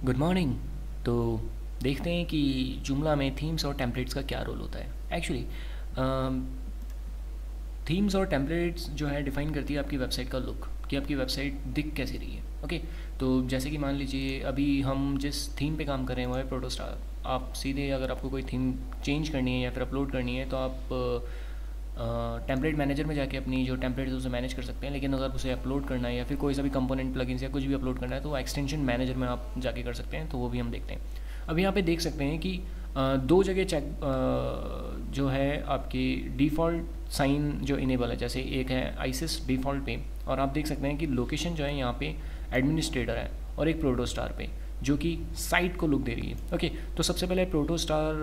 Good morning. तो देखते हैं कि जुमला में थीम्स और टेम्पलेट्स का क्या रोल होता है। एक्चुअली थीम्स और टेम्पलेट्स जो है डिफ़ाइन करती है आपकी वेबसाइट का लुक, कि आपकी वेबसाइट दिख कैसी रही है। ओके, तो जैसे कि मान लीजिए अभी हम जिस थीम पे काम कर रहे हैं वो है प्रोटोस्टार। आप सीधे अगर आपको कोई थीम चेंज करनी है या फिर अपलोड करनी है तो आप टेम्पलेट मैनेजर में जाके अपनी जो टेम्पलेट है उसे मैनेज कर सकते हैं। लेकिन अगर उसे अपलोड करना है या फिर कोई सा भी कंपोनेंट प्लगइन्स या कुछ भी अपलोड करना है तो एक्सटेंशन मैनेजर में आप जाके कर सकते हैं, तो वो भी हम देखते हैं। अब यहाँ पे देख सकते हैं कि दो जगह चेक जो है आपकी डिफ़ॉल्ट साइन जो इनेबल है, जैसे एक है आइसिस डिफ़ॉल्ट पे, और आप देख सकते हैं कि लोकेशन जो है यहाँ पे एडमिनिस्ट्रेटर है और एक प्रोटोस्टार पे जो कि साइट को लुक दे रही है। ओके, तो सबसे पहले प्रोटोस्टार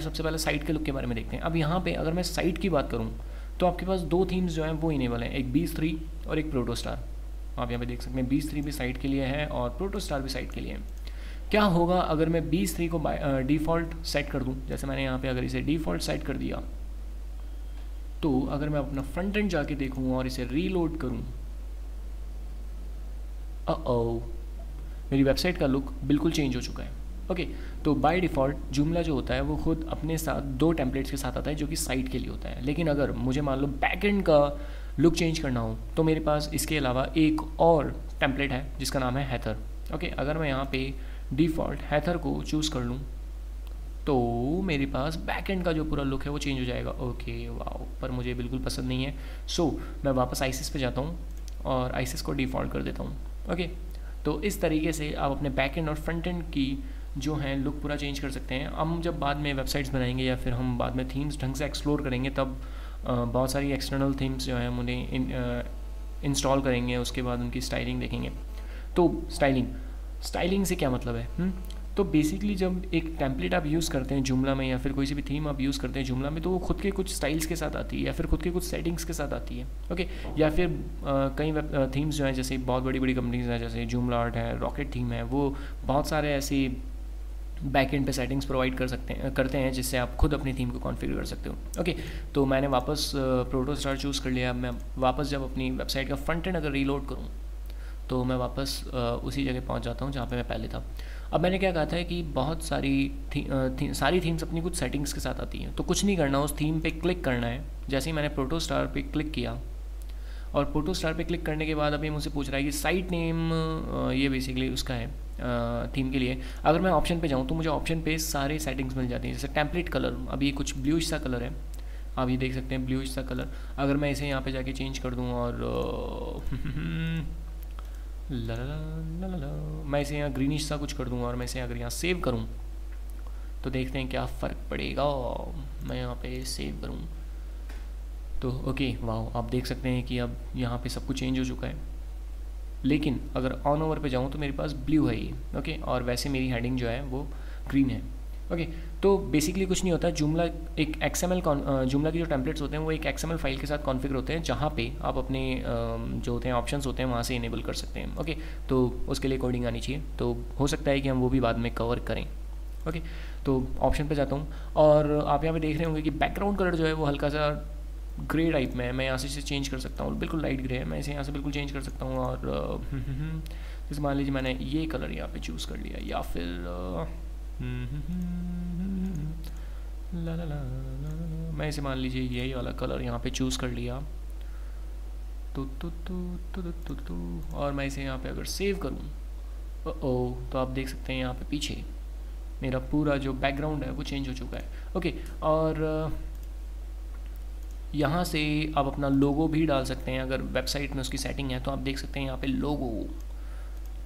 सबसे पहले साइट के लुक के बारे में देखते हैं। अब यहाँ पे अगर मैं साइट की बात करूँ तो आपके पास दो थीम्स जो हैं वो इनेबल हैं, एक बीस 3 और एक प्रोटोस्टार। आप यहाँ पे देख सकते हैं बीस 3 भी साइट के लिए है और प्रोटोस्टार भी साइट के लिए है। क्या होगा अगर मैं बीस 3 को डिफ़ॉल्ट सेट कर दूँ, जैसे मैंने यहाँ पे अगर इसे डिफ़ॉल्ट सेट कर दिया तो अगर मैं अपना फ्रंट एंड जाके देखूँ और इसे रीलोड करूँ, ओ मेरी वेबसाइट का लुक बिल्कुल चेंज हो चुका है। ओके, तो बाय डिफ़ॉल्ट जुमला जो होता है वो खुद अपने साथ दो टेम्पलेट्स के साथ आता है जो कि साइट के लिए होता है। लेकिन अगर मुझे मान लो बैकएंड का लुक चेंज करना हो तो मेरे पास इसके अलावा एक और टेम्पलेट है जिसका नाम है हैथर। ओके, अगर मैं यहाँ पे डिफ़ॉल्ट हैथर को चूज़ कर लूँ तो मेरे पास बैकएंड का जो पूरा लुक है वो चेंज हो जाएगा। ओके वाओ, पर मुझे बिल्कुल पसंद नहीं है। सो मैं वापस आइसिस पे जाता हूँ और आइसिस को डिफ़ॉल्ट कर देता हूँ। ओके, तो इस तरीके से आप अपने बैक एंड और फ्रंट एंड की जो है लुक पूरा चेंज कर सकते हैं। हम जब बाद में वेबसाइट्स बनाएंगे या फिर हम बाद में थीम्स ढंग से एक्सप्लोर करेंगे तब बहुत सारी एक्सटर्नल थीम्स जो हैं उन्हें इंस्टॉल करेंगे, उसके बाद उनकी स्टाइलिंग देखेंगे। तो स्टाइलिंग से क्या मतलब है? तो बेसिकली जब एक टेम्पलेट आप यूज़ करते हैं जुमला में या फिर कोई सी भी थीम आप यूज़ करते हैं जुमला में तो वो खुद के कुछ स्टाइल्स के साथ आती है या फिर खुद के कुछ सेटिंग्स के साथ आती है। ओके, या फिर कई थीम्स जो हैं जैसे बहुत बड़ी बड़ी कंपनीज हैं जैसे जूमला आर्ट है, रॉकेट थीम है, वो बहुत सारे ऐसी बैकएंड पे सेटिंग्स प्रोवाइड करते हैं जिससे आप खुद अपनी थीम को कॉन्फ़िगर कर सकते हो। ओके, तो मैंने वापस प्रोटोस्टार चूज़ कर लिया। मैं वापस जब अपनी वेबसाइट का फ्रंट एंड अगर रीलोड करूँ तो मैं वापस उसी जगह पहुंच जाता हूं जहां पे मैं पहले था। अब मैंने क्या कहा था कि बहुत सारी थीम्स अपनी कुछ सेटिंग्स के साथ आती हैं, तो कुछ नहीं करना, उस थीम पे क्लिक करना है। जैसे ही मैंने प्रोटोस्टार पे क्लिक किया और प्रोटोस्टार पे क्लिक करने के बाद अभी मुझसे पूछ रहा है कि साइट नेम, ये बेसिकली उसका है थीम के लिए। अगर मैं ऑप्शन पे जाऊँ तो मुझे ऑप्शन पे सारे सेटिंग्स मिल जाती हैं, जैसे टेम्पलेट कलर अभी कुछ ब्लूइश सा कलर है, आप ये देख सकते हैं ब्लूइश सा कलर। अगर मैं इसे यहाँ पे जाके चेंज कर दूँ और ला ला ला ला ला, मैं इसे यहाँ ग्रीनिश सा कुछ कर दूँगा और मैं इसे अगर यहाँ सेव करूँ तो देखते हैं क्या फ़र्क पड़ेगा। मैं यहाँ पे सेव करूँ तो ओके वाह, आप देख सकते हैं कि अब यहाँ पे सब कुछ चेंज हो चुका है। लेकिन अगर ऑन ओवर पे जाऊँ तो मेरे पास ब्लू है ये। ओके, और वैसे मेरी हेडिंग जो है वो ग्रीन है। ओके, तो बेसिकली कुछ नहीं होता। जुमला एक एक्सएमएल जुमला की जो टेम्पलेट्स होते हैं वो एक एक्सएमएल फाइल के साथ कॉन्फ़िगर होते हैं जहाँ पे आप अपने जो होते हैं ऑप्शंस होते हैं वहाँ से इनेबल कर सकते हैं। ओके, तो उसके लिए कोडिंग आनी चाहिए, तो हो सकता है कि हम वो भी बाद में कवर करें। ओके, तो ऑप्शन पे जाता हूँ और आप यहाँ पे देख रहे होंगे कि बैकग्राउंड कलर जो है वो हल्का सा ग्रे टाइप में है। मैं यहाँ से इसे चेंज कर सकता हूँ, बिल्कुल लाइट ग्रे है, मैं इसे यहाँ से बिल्कुल चेंज कर सकता हूँ। और जैसे मान लीजिए मैंने ये कलर यहाँ पे चूज़ कर लिया या फिर ला ला ला ला, मैं इसे मान लीजिए यही वाला कलर यहाँ पे चूज़ कर लिया तो और मैं इसे यहाँ पे अगर सेव करूँ ओ तो आप देख सकते हैं यहाँ पे पीछे मेरा पूरा जो बैकग्राउंड है वो चेंज हो चुका है। ओके, और यहाँ से आप अपना लोगो भी डाल सकते हैं अगर वेबसाइट में उसकी सेटिंग है, तो आप देख सकते हैं यहाँ पे लोगो।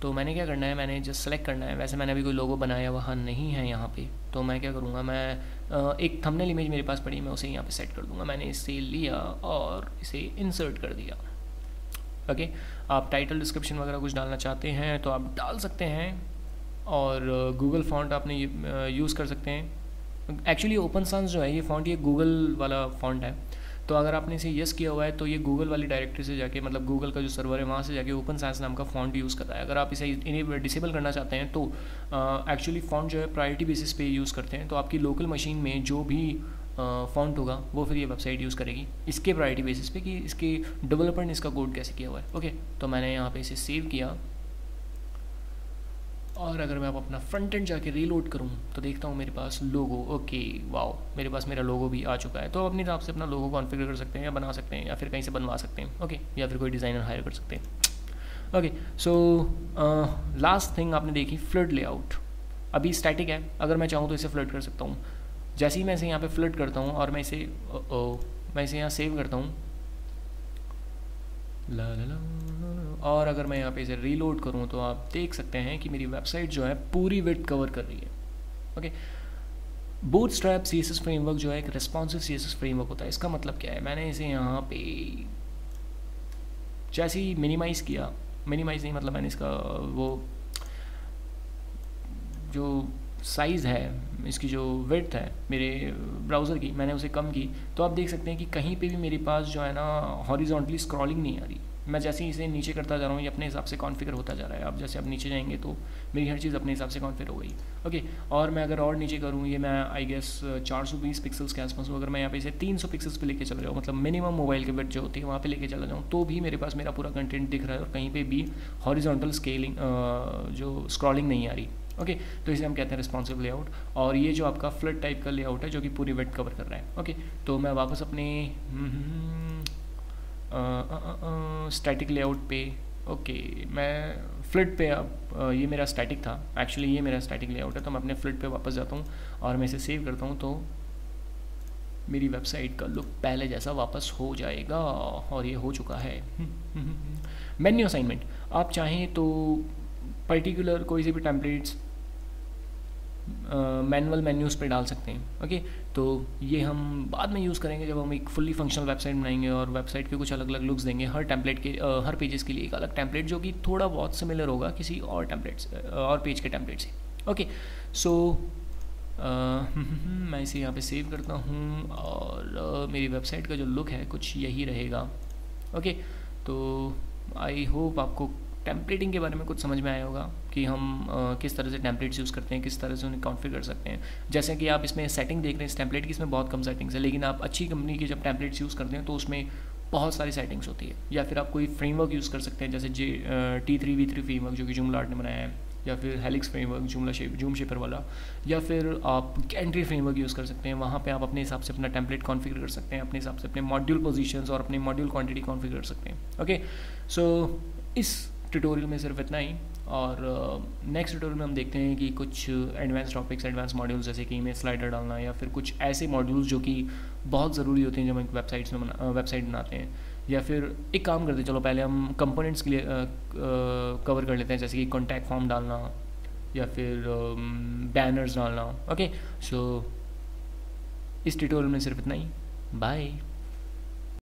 तो मैंने क्या करना है, मैंने जस्ट सेलेक्ट करना है। वैसे मैंने अभी कोई लोगो बनाया वहाँ नहीं है यहाँ पे, तो मैं क्या करूँगा, मैं एक थंबनेल इमेज मेरे पास पड़ी, मैं उसे यहाँ पे सेट कर दूँगा। मैंने इसे लिया और इसे इंसर्ट कर दिया। ओके, आप टाइटल डिस्क्रिप्शन वगैरह कुछ डालना चाहते हैं तो आप डाल सकते हैं और गूगल फॉन्ट आपने यूज़ कर सकते हैं। एक्चुअली ओपन सांस जो है ये फ़ॉन्ट, ये गूगल वाला फ़ॉन्ट है, तो अगर आपने इसे यस किया हुआ है तो ये गूगल वाली डायरेक्टरी से जाके, मतलब गूगल का जो सर्वर है वहाँ से जाके ओपन सांस नाम का फ़ॉन्ट यूज़ करता है। अगर आप इसे इन्हें डिसेबल करना चाहते हैं तो एक्चुअली फ़ॉन्ट जो है प्रायोरिटी बेसिस पे यूज़ करते हैं, तो आपकी लोकल मशीन में जो भी फ़ॉन्ट होगा वो फिर ये वेबसाइट यूज़ करेगी इसके प्रायोरिटी बेसिस पे कि इसके डेवलपर ने इसका कोड कैसे किया हुआ है। ओके, तो मैंने यहाँ पे इसे सेव किया और अगर मैं अब अपना फ्रंट एंड जाके रीलोड करूँ तो देखता हूँ मेरे पास लोगो, ओके वाओ, मेरे पास मेरा लोगो भी आ चुका है। तो अपने हिसाब से अपना लोगो कॉन्फ़िगर कर सकते हैं या बना सकते हैं या फिर कहीं से बनवा सकते हैं, ओके, या फिर कोई डिज़ाइनर हायर कर सकते हैं। ओके, सो लास्ट थिंग आपने देखी फ्लड लेआउट। अभी स्टैटिक है, अगर मैं चाहूँ तो इसे फ्लड कर सकता हूँ। जैसे ही मैं इसे यहाँ पे फ्लड करता हूँ और मैं इसे यहाँ सेव करता हूँ, ला ला ला, और अगर मैं यहाँ पे इसे रीलोड करूँ तो आप देख सकते हैं कि मेरी वेबसाइट जो है पूरी विड्थ कवर कर रही है। ओके, बूटस्ट्रैप CSS फ्रेमवर्क जो है एक रेस्पॉन्सिव CSS फ्रेमवर्क होता है। इसका मतलब क्या है, मैंने इसे यहाँ पे जैसे ही मिनिमाइज़ किया, मिनिमाइज़ नहीं मतलब मैंने इसका वो जो साइज़ है, इसकी जो विड्थ है मेरे ब्राउज़र की, मैंने उसे कम की, तो आप देख सकते हैं कि कहीं पे भी मेरे पास जो है ना हॉरिजॉन्टली स्क्रॉलिंग नहीं आ रही। मैं जैसे ही इसे नीचे करता जा रहा हूँ ये अपने हिसाब से कॉन्फ़िगर होता जा रहा है। अब जैसे अब नीचे जाएंगे तो मेरी हर चीज़ अपने हिसाब से कॉन्फ़िगर हो गई। ओके, और मैं अगर और नीचे करूँ, ये मैं आई गेस 420 पिक्सल्स के आसपास हूँ, अगर मैं यहाँ पे इसे 300 पिक्सल्स पे लेके चला जाऊँ, मतलब मिनिमम मोबाइल की विड्थ जो होती है वहाँ पे लेके चला जाऊँ, तो भी मेरे पास मेरा पूरा कंटेंट दिख रहा है और कहीं पर भी हॉरिजॉन्टल स्केलिंग जो स्क्रॉलिंग नहीं आ रही। ओके, तो इसे हम कहते हैं रिस्पॉन्सिव लेआउट। और ये जो आपका फ्लड टाइप का लेआउट है जो कि पूरी विड्थ कवर कर रहा है। ओके, तो मैं वापस अपने स्टैटिक लेआउट पे, ओके, मैं फ्लड पे, अब ये मेरा स्टैटिक था, एक्चुअली ये मेरा स्टैटिक लेआउट है, तो मैं अपने फ्लड पे वापस जाता हूँ और मैं इसे सेव करता हूँ, तो मेरी वेबसाइट का लुक पहले जैसा वापस हो जाएगा, और ये हो चुका है। मेन्यू असाइनमेंट, आप चाहें तो पर्टिकुलर कोई से भी टेम्पलेट्स मैनुअल मेन्यूज़ पे डाल सकते हैं। ओके, तो ये हम बाद में यूज़ करेंगे जब हम एक फुल्ली फंक्शनल वेबसाइट बनाएंगे और वेबसाइट के कुछ अलग अलग लुक्स देंगे। हर टेम्पलेट के हर पेजेस के लिए एक अलग टेम्पलेट जो कि थोड़ा बहुत सिमिलर होगा किसी और टेम्पलेट्स और पेज के टेम्पलेट से। ओके, सो मैं इसे यहाँ पे सेव करता हूँ और मेरी वेबसाइट का जो लुक है कुछ यही रहेगा। ओके, तो आई होप आपको टेम्पलेटिंग के बारे में कुछ समझ में आया होगा कि हम किस तरह से टेम्पलेट्स यूज़ करते हैं, किस तरह से उन्हें कॉन्फ़िगर कर सकते हैं। जैसे कि आप इसमें सेटिंग देख रहे हैं इस टेम्पलेट की, इसमें बहुत कम सेटिंग्स है, लेकिन आप अच्छी कंपनी की जब टेम्पलेट्स यूज़ करते हैं तो उसमें बहुत सारी सेटिंग्स होती है। या फिर आप कोई फ्रेमवर्क यूज़ कर सकते हैं जैसे T3V3 फ्रेमवर्क जो कि जूमला आर्ट ने बनाया है, या फिर हेलिक्स फ्रेमवर्क जूम शेपर वाला, या फिर आप कैंट्री फ्रेमवर्क यूज़ कर सकते हैं। वहाँ पे आप अपने हिसाब से अपना टेम्पलेट कॉन्फ़िगर कर सकते हैं, अपने हिसाब से अपने मॉड्यूल पोजीशंस और अपने मॉड्यूल क्वांटिटी कॉन्फ़िगर कर सकते हैं। ओके, सो इस ट्यूटोरियल में सिर्फ इतना ही, और नेक्स्ट ट्यूटोरियल में हम देखते हैं कि कुछ एडवांस टॉपिक्स, एडवांस मॉड्यूल्स जैसे कि इमेज स्लाइडर डालना, या फिर कुछ ऐसे मॉड्यूल्स जो कि बहुत ज़रूरी होते हैं जब हम एक वेबसाइट बनाते हैं। या फिर एक काम करते हैं, चलो पहले हम कंपोनेंट्स के लिए कवर कर लेते हैं, जैसे कि कॉन्टैक्ट फॉर्म डालना या फिर बैनर्स डालना। ओके, सो इस ट्यूटोरियल में सिर्फ इतना ही, बाय।